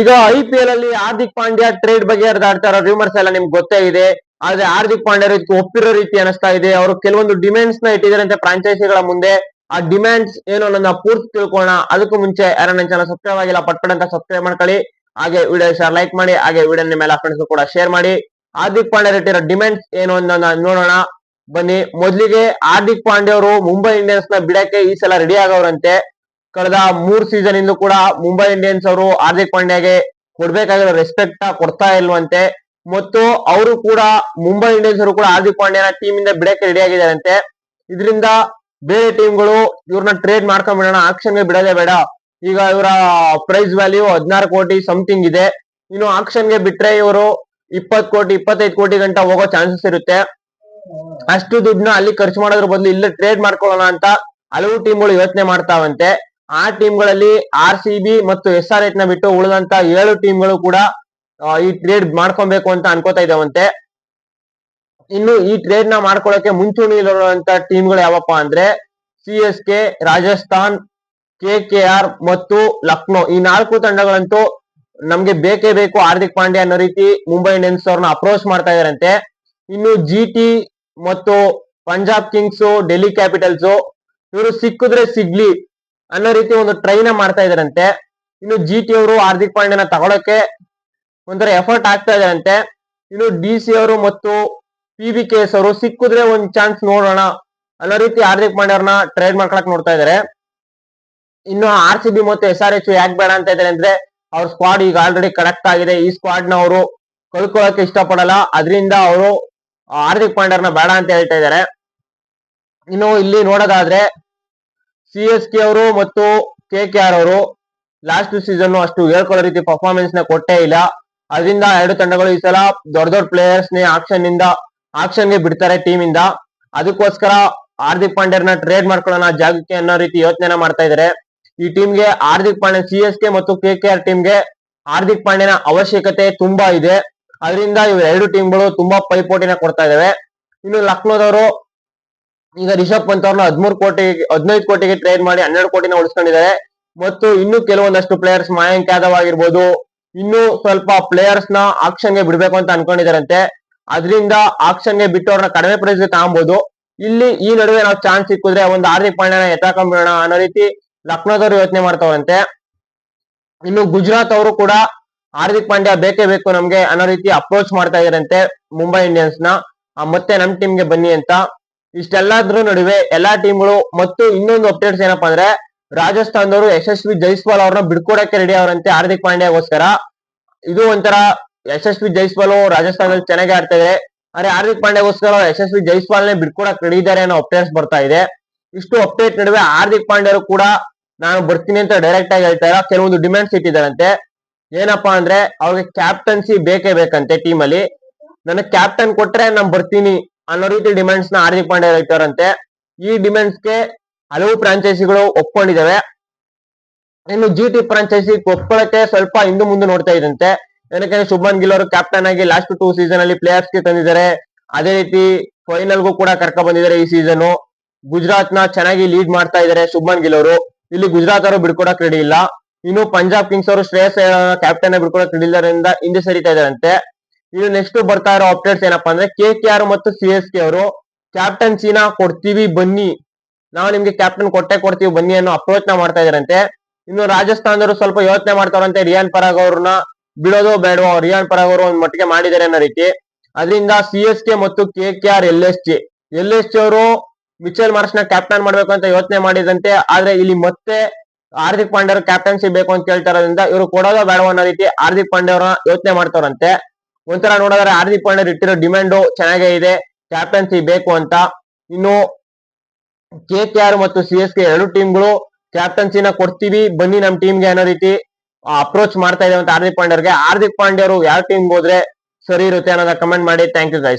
ಈಗ IPL ಅಲ್ಲಿ Hardik Pandya trade ಬಗ್ಗೆ ಹರಿದಾಡ್ತಾ ಇರೋ ರೂಮರ್ಸ್ ಎಲ್ಲ ನಿಮ್ಗೆ ಗೊತ್ತೇ ಇದೆ. ಆದ್ರೆ ಹಾರ್ದಿಕ್ ಪಾಂಡ್ಯ ಒಪ್ಪಿರೋ ರೀತಿ ಅನಿಸ್ತಾ ಇದೆ. ಅವರು ಕೆಲವೊಂದು ಡಿಮ್ಯಾಂಡ್ಸ್ ನ ಇಟ್ಟಿದ್ದಾರೆ ಫ್ರಾಂಚೈಸಿಗಳ ಮುಂದೆ. ಆ ಡಿಮ್ಯಾಂಡ್ಸ್ ಏನು ನನ್ನ ಪೂರ್ತಿ ತಿಳ್ಕೊಳ್ಳೋಣ. ಅದಕ್ಕೂ ಮುಂಚೆ ಯಾರು ನನ್ನ ಚಾನಲ್ ಸಬ್ಸ್ಕ್ರೈಬ್ ಆಗಿಲ್ಲ ಪಟ್ಪಟ್ ಅಂತ ಸಬ್ಸ್ಕ್ರೈಬ್ ಮಾಡ್ಕೊಳ್ಳಿ. ಹಾಗೆ ವಿಡಿಯೋ ಲೈಕ್ ಮಾಡಿ, ಹಾಗೆ ವಿಡಿಯೋ ನಿಮ್ಮ ಫ್ರೆಂಡ್ಸ್ ಕೂಡ ಶೇರ್ ಮಾಡಿ. ಹಾರ್ದಿಕ್ ಪಾಂಡ್ಯ ಇಟ್ಟಿರೋ ಡಿಮ್ಯಾಂಡ್ಸ್ ಏನು ಅಂತ ನೋಡೋಣ ಬನ್ನಿ. ಮೊದಲಿಗೆ ಹಾರ್ದಿಕ್ ಪಾಂಡ್ಯ ಅವರು ಮುಂಬೈ ಇಂಡಿಯನ್ಸ್ ನ ಬಿಡಕ್ಕೆ ಈ ಸಲ ರೆಡಿ ಆಗವ್ರಂತೆ. ಕಳೆದ 3 ಸೀಸನ್ ಇಂದ ಕೂಡ ಮುಂಬೈ ಇಂಡಿಯನ್ಸ್ ಅವರು ಹಾರ್ದಿಕ್ ಪಾಂಡ್ಯಗೆ ಕೊಡ್ಬೇಕಾಗಿರೋ ರೆಸ್ಪೆಕ್ಟ್ ಕೊಡ್ತಾ ಇಲ್ವಂತೆ. ಮತ್ತು ಅವರು ಕೂಡ ಮುಂಬೈ ಇಂಡಿಯನ್ಸ್ ಅವರು ಕೂಡ ಹಾರ್ದಿಕ್ ಪಾಂಡ್ಯನ ಟೀಮ್ ಇಂದ ಬಿಡಕ್ಕೆ ರೆಡಿ ಆಗಿದ್ದಾರಂತೆ. ಇದರಿಂದ ಬೇರೆ ಟೀಮ್ಗಳು ಇವ್ರನ್ನ ಟ್ರೇಡ್ ಮಾಡ್ಕೊಂಡ್ಬಿಡೋಣ, ಆಕ್ಷನ್ ಗೆ ಬಿಡೋದೇ ಬೇಡ. ಈಗ ಇವರ ಪ್ರೈಸ್ ವ್ಯಾಲ್ಯೂ 16 ಕೋಟಿ ಸಮಥಿಂಗ್ ಇದೆ. ಇನ್ನು ಆಕ್ಷನ್ ಗೆ ಬಿಟ್ರೆ ಇವರು 20 ಕೋಟಿ 25 ಕೋಟಿ ಗಂಟ ಹೋಗೋ ಚಾನ್ಸಸ್ ಇರುತ್ತೆ. ಅಷ್ಟು ದುಡ್ಡನ್ನ ಅಲ್ಲಿ ಖರ್ಚು ಮಾಡೋದ್ರ ಬದಲು ಇಲ್ಲೇ ಟ್ರೇಡ್ ಮಾಡ್ಕೊಳ್ಳೋಣ ಅಂತ ಹಲವು ಟೀಮ್ಗಳು ಯೋಚನೆ ಮಾಡ್ತಾವಂತೆ. ಆ ಟೀಮ್ಗಳಲ್ಲಿ RCB ಮತ್ತು SRH ನ ಬಿಟ್ಟು ಉಳಿದಂತ 7 ಟೀಮ್ಗಳು ಕೂಡ ಈ ಟ್ರೇಡ್ ಮಾಡ್ಕೊಬೇಕು ಅಂತ ಅನ್ಕೋತಾ ಇದಾವಂತೆ. ಇನ್ನು ಈ ಟ್ರೇಡ್ ನ ಮಾಡ್ಕೊಳ್ಳೋಕೆ ಮುಂಚೂಣಿಲಿರುವಂತ ಟೀಮ್ಗಳು ಯಾವಪ್ಪ ಅಂದ್ರೆ CSK, ರಾಜಸ್ಥಾನ್, KKR ಮತ್ತು ಲಕ್ನೋ. ಈ 4 ತಂಡಗಳಂತೂ ನಮ್ಗೆ ಬೇಕೇ ಬೇಕು ಹಾರ್ದಿಕ್ ಪಾಂಡ್ಯ ಅನ್ನೋ ರೀತಿ ಮುಂಬೈ ಇಂಡಿಯನ್ಸ್ ಅವ್ರನ್ನ ಅಪ್ರೋಚ್ ಮಾಡ್ತಾ ಇದಾರಂತೆ. ಇನ್ನು GT ಮತ್ತು ಪಂಜಾಬ್ ಕಿಂಗ್ಸ್, ಡೆಲ್ಲಿ ಕ್ಯಾಪಿಟಲ್ಸ್ ಇವರು ಸಿಕ್ಕಿದ್ರೆ ಸಿಗ್ಲಿ ಅನ್ನೋ ರೀತಿ ಒಂದು ಟ್ರೈನ ಮಾಡ್ತಾ ಇದಾರಂತೆ. ಇನ್ನು GT ಅವರು ಹಾರ್ದಿಕ್ ಪಾಂಡ್ಯನ ತಗೊಳಕ್ಕೆ ಒಂಥರ ಎಫರ್ಟ್ ಆಗ್ತಾ ಇದಾರಂತೆ. ಇನ್ನು DC ಅವರು ಮತ್ತು PBKS ಅವರು ಸಿಕ್ಕಿದ್ರೆ ಒಂದ್ ಚಾನ್ಸ್ ನೋಡೋಣ ಅನ್ನೋ ರೀತಿ ಹಾರ್ದಿಕ್ ಪಾಂಡ್ಯ ಅವ್ರನ್ನ ಟ್ರೇಡ್ ಮಾಡ್ಕೊಳಕ್ ನೋಡ್ತಾ ಇದಾರೆ. ಇನ್ನು RCB ಮತ್ತು SRH ಯಾಕೆ ಬೇಡ ಅಂತ ಇದಾರೆ ಅಂದ್ರೆ ಅವ್ರ ಸ್ಕ್ವಾಡ್ ಈಗ ಆಲ್ರೆಡಿ ಕರೆಕ್ಟ್ ಆಗಿದೆ. ಈ ಸ್ಕ್ವಾಡ್ ನ ಅವರು ಕಳ್ಕೊಳಕ್ಕೆ ಇಷ್ಟಪಡಲ್ಲ. ಅದರಿಂದ ಅವರು ಹಾರ್ದಿಕ್ ಪಾಂಡ್ಯರ್ನ ಬೇಡ ಅಂತ ಹೇಳ್ತಾ ಇದಾರೆ. ಇನ್ನು ಇಲ್ಲಿ ನೋಡೋದಾದ್ರೆ CSK ಅವರು ಮತ್ತು KKR ಅವರು ಲಾಸ್ಟ್ ಸೀಸನ್ ಅಷ್ಟು ಹೇಳ್ಕೊಳ್ಳೋ ರೀತಿ ಪರ್ಫಾರ್ಮೆನ್ಸ್ ನ ಕೊಟ್ಟೇ ಇಲ್ಲ. ಅದರಿಂದ 2 ತಂಡಗಳು ಈ ಸಲ ದೊಡ್ಡ ದೊಡ್ಡ ಪ್ಲೇಯರ್ಸ್ ನೇ ಆಕ್ಷನ್ ಗೆ ಬಿಡ್ತಾರೆ ಟೀಮ್ ಇಂದ. ಅದಕ್ಕೋಸ್ಕರ ಹಾರ್ದಿಕ್ ಪಾಂಡ್ಯರ್ನ ಟ್ರೇಡ್ ಮಾಡ್ಕೊಳ್ಳೋಣ ಜಾಗಕ್ಕೆ ಅನ್ನೋ ರೀತಿ ಯೋಚನೆ ಮಾಡ್ತಾ ಇದಾರೆ. ಈ ಟೀಮ್ಗೆ ಹಾರ್ದಿಕ್ ಪಾಂಡ್ಯ CSK ಮತ್ತು KKR ಟೀಮ್ಗೆ ಹಾರ್ದಿಕ್ ಪಾಂಡ್ಯನ ಅವಶ್ಯಕತೆ ತುಂಬಾ ಇದೆ. ಅದರಿಂದ ಇವ್ 2 ಟೀಮ್ಗಳು ತುಂಬಾ ಪೈಪೋಟಿನ ಕೊಡ್ತಾ ಇದಾವೆ. ಇನ್ನು ಲಕ್ನೋದವರು ಈಗ ರಿಷಬ್ ಪಂತ್ ಅವ್ರನ್ನ 15 ಕೋಟಿಗೆ ಟ್ರೇಡ್ ಮಾಡಿ 12 ಕೋಟಿನ ಉಳಿಸ್ಕೊಂಡಿದ್ದಾರೆ. ಮತ್ತು ಇನ್ನು ಕೆಲವೊಂದಷ್ಟು ಪ್ಲೇಯರ್ಸ್ ಮಯಾಂಕ್ ಯಾದವ್ ಆಗಿರ್ಬೋದು, ಇನ್ನು ಸ್ವಲ್ಪ ಪ್ಲೇಯರ್ಸ್ ನ ಆಕ್ಷನ್ ಗೆ ಬಿಡ್ಬೇಕು ಅಂತ ಅನ್ಕೊಂಡಿದಾರಂತೆ. ಅದರಿಂದ ಆಕ್ಷನ್ ಗೆ ಬಿಟ್ಟು ಅವ್ರನ್ನ ಕಡಿಮೆ ಪ್ರೈಸ್ ಗೆ ತಗೊಬಹುದು. ಇಲ್ಲಿ ಈ ನಡುವೆ ನಾವು ಚಾನ್ಸ್ ಸಿಕ್ಕಿದ್ರೆ ಒಂದು ಹಾರ್ದಿಕ್ ಪಾಂಡ್ಯನ ಎತ್ತಾಕೊಂಡ್ಬಿಡೋಣ ಅನ್ನೋ ರೀತಿ ಲಕ್ನೋದವರು ಯೋಚನೆ ಮಾಡ್ತಾವಂತೆ. ಇನ್ನು ಗುಜರಾತ್ ಅವರು ಕೂಡ ಹಾರ್ದಿಕ್ ಪಾಂಡ್ಯ ಬೇಕೇ ಬೇಕು ನಮ್ಗೆ ಅನ್ನೋ ರೀತಿ ಅಪ್ರೋಚ್ ಮಾಡ್ತಾ ಇದಾರಂತೆ ಮುಂಬೈ ಇಂಡಿಯನ್ಸ್ ನ, ಮತ್ತೆ ನಮ್ ಟೀಮ್ಗೆ ಬನ್ನಿ ಅಂತ. ಇಷ್ಟೆಲ್ಲದ್ರ ನಡುವೆ ಎಲ್ಲಾ ಟೀಮ್ಗಳು ಮತ್ತು ಇನ್ನೊಂದು ಅಪ್ಡೇಟ್ಸ್ ಏನಪ್ಪಾ ಅಂದ್ರೆ ರಾಜಸ್ಥಾನದವರು ಯಶಸ್ವಿ ಜೈಸ್ವಾಲ್ ಅವ್ರನ್ನ ಬಿಡ್ಕೊಡಕ್ಕೆ ರೆಡಿ ಅವರಂತೆ ಹಾರ್ದಿಕ್ ಪಾಂಡ್ಯಗೋಸ್ಕರ. ಇದು ಒಂಥರ ಯಶಸ್ವಿ ಜೈಸ್ವಾಲ್ ರಾಜಸ್ಥಾನದಲ್ಲಿ ಚೆನ್ನಾಗಿ ಆಡ್ತಾ ಇದೆ. ಆದ್ರೆ ಹಾರ್ದಿಕ್ ಪಾಂಡ್ಯಗೋಸ್ಕರ ಯಶಸ್ವಿ ಜೈಸ್ವಾಲ್ನೇ ಬಿಡ್ಕೊಡಕ್ ರೆಡಿ ಇದ್ದಾರೆ ಅನ್ನೋ ಅಪ್ಡೇಟ್ಸ್ ಬರ್ತಾ ಇದೆ. ಇಷ್ಟು ಅಪ್ಡೇಟ್ ನಡುವೆ ಹಾರ್ದಿಕ್ ಪಾಂಡ್ಯರು ಕೂಡ ನಾನು ಬರ್ತೀನಿ ಅಂತ ಡೈರೆಕ್ಟ್ ಆಗಿ ಹೇಳ್ತಾ ಇಲ್ಲ, ಕೆಲವೊಂದು ಡಿಮ್ಯಾಂಡ್ಸ್ ಇಟ್ಟಿದ್ದಾರಂತೆ. ಏನಪ್ಪಾ ಅಂದ್ರೆ ಅವ್ರಿಗೆ ಕ್ಯಾಪ್ಟನ್ಸಿ ಬೇಕೇ ಬೇಕಂತೆ ಟೀಮ್ ಅಲ್ಲಿ. ನನಗೆ ಕ್ಯಾಪ್ಟನ್ ಕೊಟ್ರೆ ನಾನು ಬರ್ತೀನಿ ಅನ್ನೋ ರೀತಿ ಡಿಮ್ಯಾಂಡ್ಸ್ ನ ಹಾರ್ದಿಕ್ ಪಾಂಡ್ಯ ಇಟ್ಟಾರಂತೆ. ಈ ಡಿಮ್ಯಾಂಡ್ಸ್ ಗೆ ಹಲವು ಫ್ರಾಂಚೈಸಿಗಳು ಒಪ್ಕೊಂಡಿದ್ದಾವೆ. ಇನ್ನು GT ಫ್ರಾಂಚೈಸಿ ಒಪ್ಕೊಳ್ಳಕ್ಕೆ ಸ್ವಲ್ಪ ಹಿಂದೆ ಮುಂದೆ ನೋಡ್ತಾ ಇದಂತೆ. ಏನಕ್ಕೆ ಶುಭ್ಮನ್ ಗಿಲ್ ಅವರು ಕ್ಯಾಪ್ಟನ್ ಆಗಿ ಲಾಸ್ಟ್ 2 ಸೀಸನ್ ಅಲ್ಲಿ ಪ್ಲೇಯರ್ಸ್ ಗೆ ತಂದಿದ್ದಾರೆ. ಅದೇ ರೀತಿ ಫೈನಲ್ ಗೂ ಕೂಡ ಕರ್ಕ ಬಂದಿದ್ದಾರೆ ಈ ಸೀಸನ್. ಗುಜರಾತ್ ನ ಚೆನ್ನಾಗಿ ಲೀಡ್ ಮಾಡ್ತಾ ಇದ್ದಾರೆ ಶುಭ್ಮನ್ ಗಿಲ್ ಅವರು. ಇಲ್ಲಿ ಗುಜರಾತ್ ಅವರು ಬಿಡ್ಕೊಡಕ್ ರೆಡಿ ಇಲ್ಲ. ಇನ್ನು ಪಂಜಾಬ್ ಕಿಂಗ್ಸ್ ಅವರು ಶ್ರೇಯಸ್ ಕ್ಯಾಪ್ಟನ್ ಬಿಡ್ಕೊಡಕ್ ರೆಡಿ ಇಲ್ಲರಿಂದ ಹಿಂದೆ ಸರಿತಾ ಇದಾರಂತೆ. ಇನ್ನು ನೆಕ್ಸ್ಟ್ ಬರ್ತಾ ಇರೋ ಅಪ್ಡೇಟ್ಸ್ ಏನಪ್ಪಾ ಅಂದ್ರೆ KKR ಮತ್ತು CSK ಅವರು ಕ್ಯಾಪ್ಟನ್ಸಿನ ಕೊಡ್ತೀವಿ ಬನ್ನಿ, ನಾವು ನಿಮ್ಗೆ ಕ್ಯಾಪ್ಟನ್ ಕೊಟ್ಟೆ ಕೊಡ್ತೀವಿ ಬನ್ನಿ ಅನ್ನೋ ಅಪ್ರೋಚ್ ನ ಮಾಡ್ತಾ ಇದಾರಂತೆ. ಇನ್ನು ರಾಜಸ್ಥಾನದವರು ಸ್ವಲ್ಪ ಯೋಚನೆ ಮಾಡ್ತಾರಂತೆ ರಿಯಾನ್ ಪರಾಗ್ ಅವ್ರನ್ನ ಬಿಡೋದು ಬೇಡವೋ. ರಿಯಾನ್ ಪರಾಗ್ ಅವರು ಒಂದ್ ಮಟ್ಟಿಗೆ ಮಾಡಿದ್ದಾರೆ ಅನ್ನೋ ರೀತಿ. ಅದರಿಂದ CSK ಮತ್ತು KKR LSG ಅವರು ಮಿಚೆಲ್ ಮಾರ್ಷ್ ನ ಕ್ಯಾಪ್ಟನ್ ಮಾಡ್ಬೇಕು ಅಂತ ಯೋಚನೆ ಮಾಡಿದಂತೆ. ಆದ್ರೆ ಇಲ್ಲಿ ಮತ್ತೆ ಹಾರ್ದಿಕ್ ಪಾಂಡ್ಯ ಕ್ಯಾಪ್ಟನ್ಸಿ ಬೇಕು ಅಂತ ಕೇಳ್ತಾರೋದ್ರಿಂದ ಇವರು ಕೊಡೋದೋ ಬೇಡವೋ ಅನ್ನೋ ರೀತಿ ಹಾರ್ದಿಕ್ ಪಾಂಡ್ಯ ಅವ್ರನ್ನ ಯೋಚನೆ ಮಾಡ್ತಾರಂತೆ. ಒಂಥರ ನೋಡಿದ್ರೆ ಹಾರ್ದಿಕ್ ಪಾಂಡ್ಯ ಇಟ್ಟಿರೋ ಡಿಮ್ಯಾಂಡ್ ಚೆನ್ನಾಗೇ ಇದೆ, ಕ್ಯಾಪ್ಟನ್ಸಿ ಬೇಕು ಅಂತ. ಇನ್ನು KKR ಮತ್ತು CSK 2 ಟೀಮ್ಗಳು ಕ್ಯಾಪ್ಟನ್ಸಿನ ಕೊಡ್ತೀವಿ ಬನ್ನಿ ನಮ್ ಟೀಮ್ಗೆ ಅನ್ನೋ ರೀತಿ ಅಪ್ರೋಚ್ ಮಾಡ್ತಾ ಇದಾವೆ ಅಂತ ಹಾರ್ದಿಕ್ ಪಾಂಡ್ಯರ್ಗೆ. ಹಾರ್ದಿಕ್ ಪಾಂಡ್ಯರು ಯಾವ ಟೀಮ್ಗೆ ಹೋದ್ರೆ ಸರಿ ಇರುತ್ತೆ ಅನ್ನೋದ ಕಮೆಂಟ್ ಮಾಡಿ. Thank you guys.